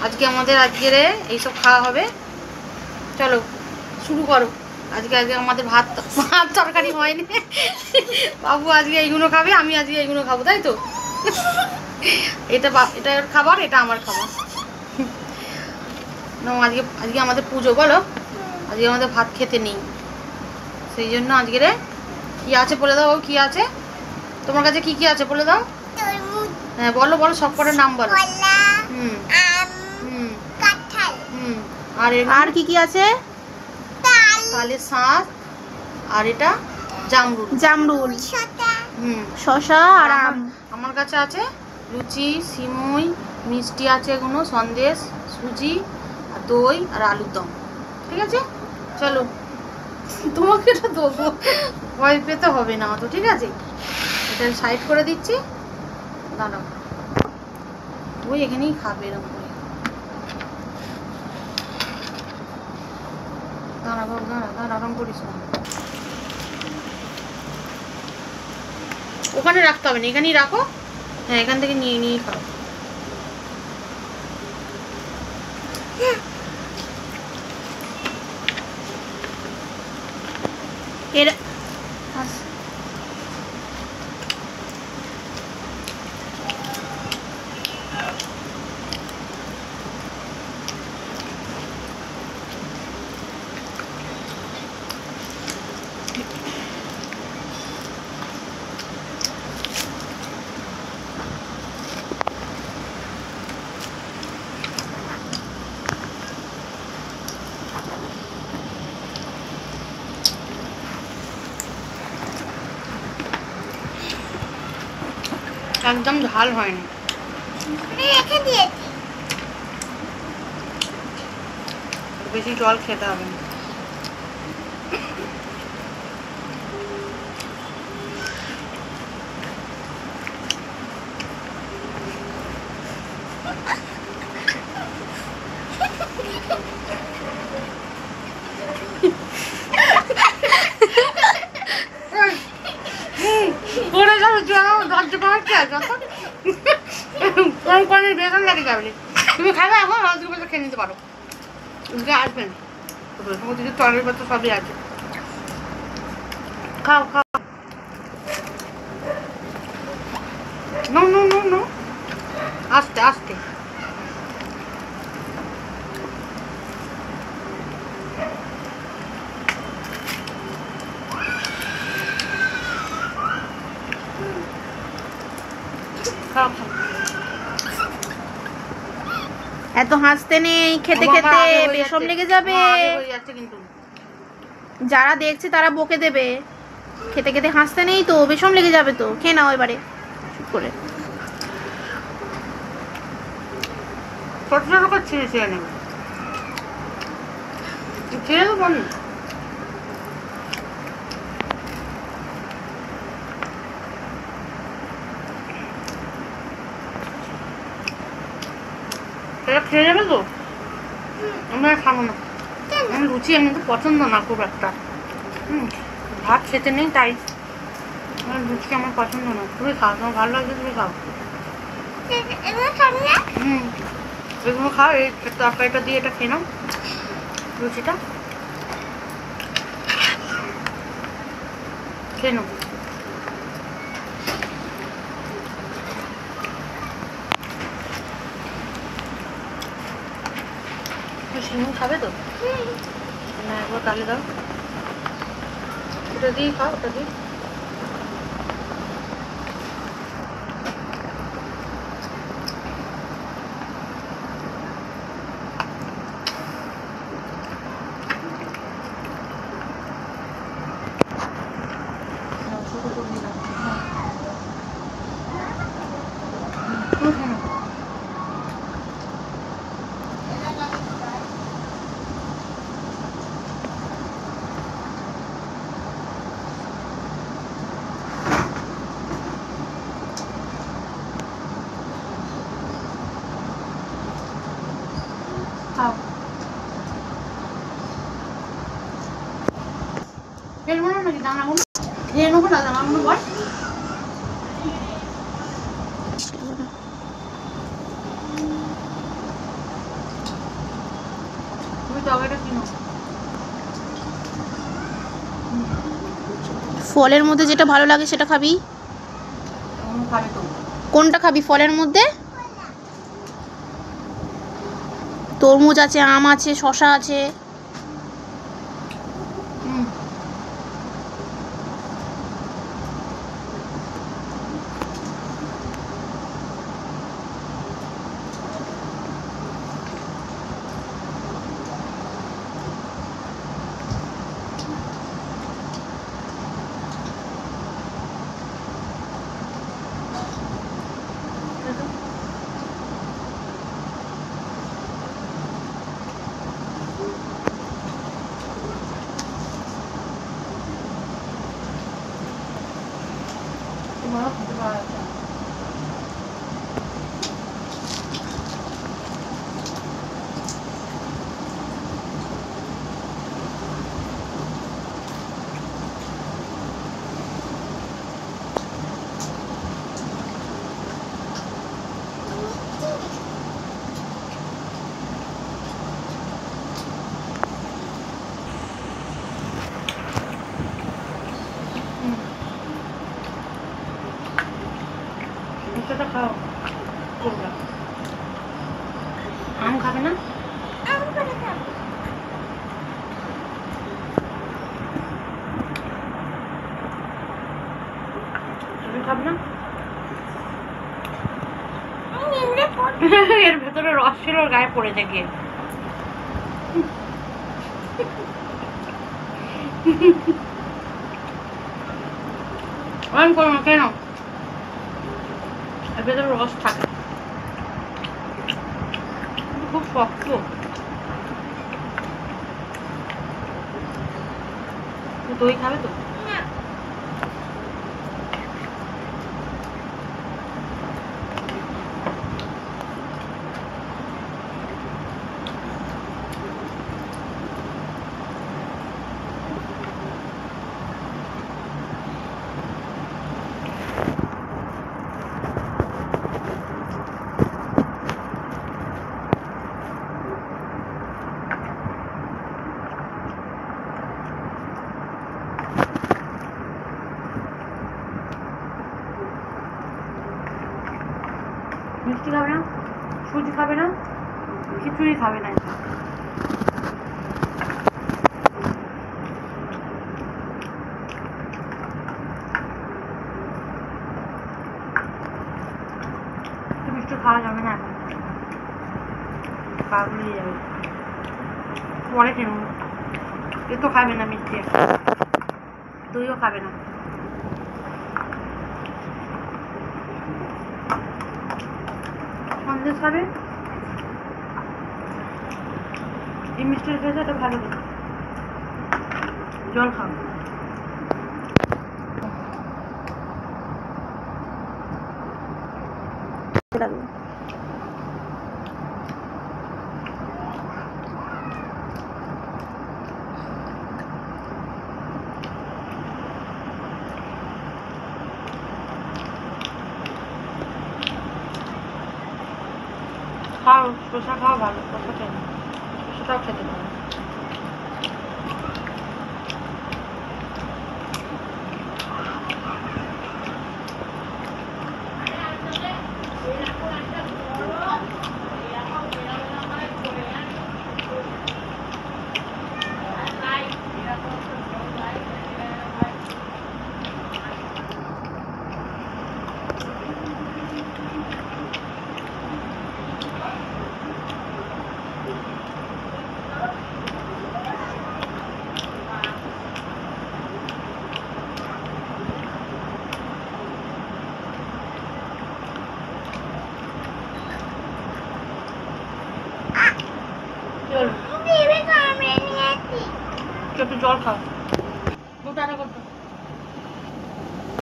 আজকে আমাদের আজকের এইসব খাওয়া হবে। চলো শুরু করো। আজকে আমাদের ভাত তরকারি হয়নি। বাবু আজকে এইগুলো খাবে, আমি আজকে এইগুলো খাবো, তাই তো? এটা খাবার, এটা আমার খাবার। আজকে আমাদের পুজো, বলো। আজকে আমাদের ভাত খেতে নেই, সেই জন্য আজকে কি আছে বলে দাও। কি আছে তোমার কাছে? কি কি আছে বলে দাও। হ্যাঁ বলো বলো, সব কটার নাম বলো। আর কি কি আছে? তালের শাঁস, আর এটা জামরুল, শসা আর আম। আমার কাছে আছে লুচি, সিমুই, মিষ্টি আছে, এগুলো সন্দেশ, সুজি, আর দই আর আলুর দম। ঠিক আছে, চলো। তোমাকে তো দেবো, ভয় পেতে হবে না তো। ঠিক আছে, এটা সাইড করে দিচ্ছি। দাঁড়াও, ওই এখানেই খাবে এরকম করে। দাঁড়া বাবু, দাঁড়া দাঁড়া, আরাম করিস না। ওখানে রাখতে হবে না, এখানেই রাখো। হ্যাঁ, এখান থেকে নিয়ে নিয়ে খাও। এর একদম ঝাল হয়নি। বেশি জল খেতে হবে না। তুমি খাবে এখন? রসগোল্লা খেয়ে নিতে পারো, আসবেন তলের পাতা সবই আছে। খাও খাও, নো নো নো নো, আস্তে আস্তে। খাও খাও। এত হাসতে নেই, খেতে খেতে বেশম লেগে যাবে। যারা দেখছে তারা বকে দেবে। খেতে খেতে হাসতে নেই তো, বেশম লেগে যাবে তো। খেয়ে নাও এবারে চুপ করে। ছোট ছোট করে ছিঁড়ে ছিঁড়ে নেবে, ছিঁড়ে দেবো না। এটা খেয়ে যাবে তো? আমি আর খাবো না, আমি লুচি এমনি পছন্দ না খুব একটা। ভাত খেতে নেই তাই লুচি আমার পছন্দ না। তুমি খাও, তোমার ভালো লাগছে তুমি খাও। এগুলো খাও, এই তরকারিটা দিয়ে এটা খেয়ে নাও, লুচিটা খেয়ে নাও। সিমু খাবে তো? না, একবার তাহলে দাও, ওটা দিয়ে খাও, ওটা দিয়ে। ফেলবো না নাকি দানাগুলো? খেয়ে নেবো না দানাগুলো, বল। তরকারিটা কিনো। ফলের মধ্যে যেটা ভালো লাগে সেটা খাবি। খাবে তো। কোনটা খাবি ফলের মধ্যে? তরমুজ আছে, আম আছে, শসা আছে। খাও। আম খাবে না? খাবে না? এর ভেতরে রস ছিল, গায়ে পড়েছে গিয়ে। করো না কেন? এর ভেতরে রস থাকে, খুব শক্ত। দই খাবে তো? মিষ্টি খাবে না? সুজি খাবে না? খিচুড়ি খাবে না? মিষ্টি খাওয়া যাবে না এখন, পাগল হয়ে যাবে। পরে কেন? এ তো খাবে না মিষ্টি, দইও খাবে না। সন্দেশ খাবে? এই মিষ্টির খেতে এটা ভালো লাগে। জল খাও। খাও, শসা খাওয়া ভালো, শসা খেতে, শসাটাও খেতে পারো। একটু জল খাও, দুটো করতো।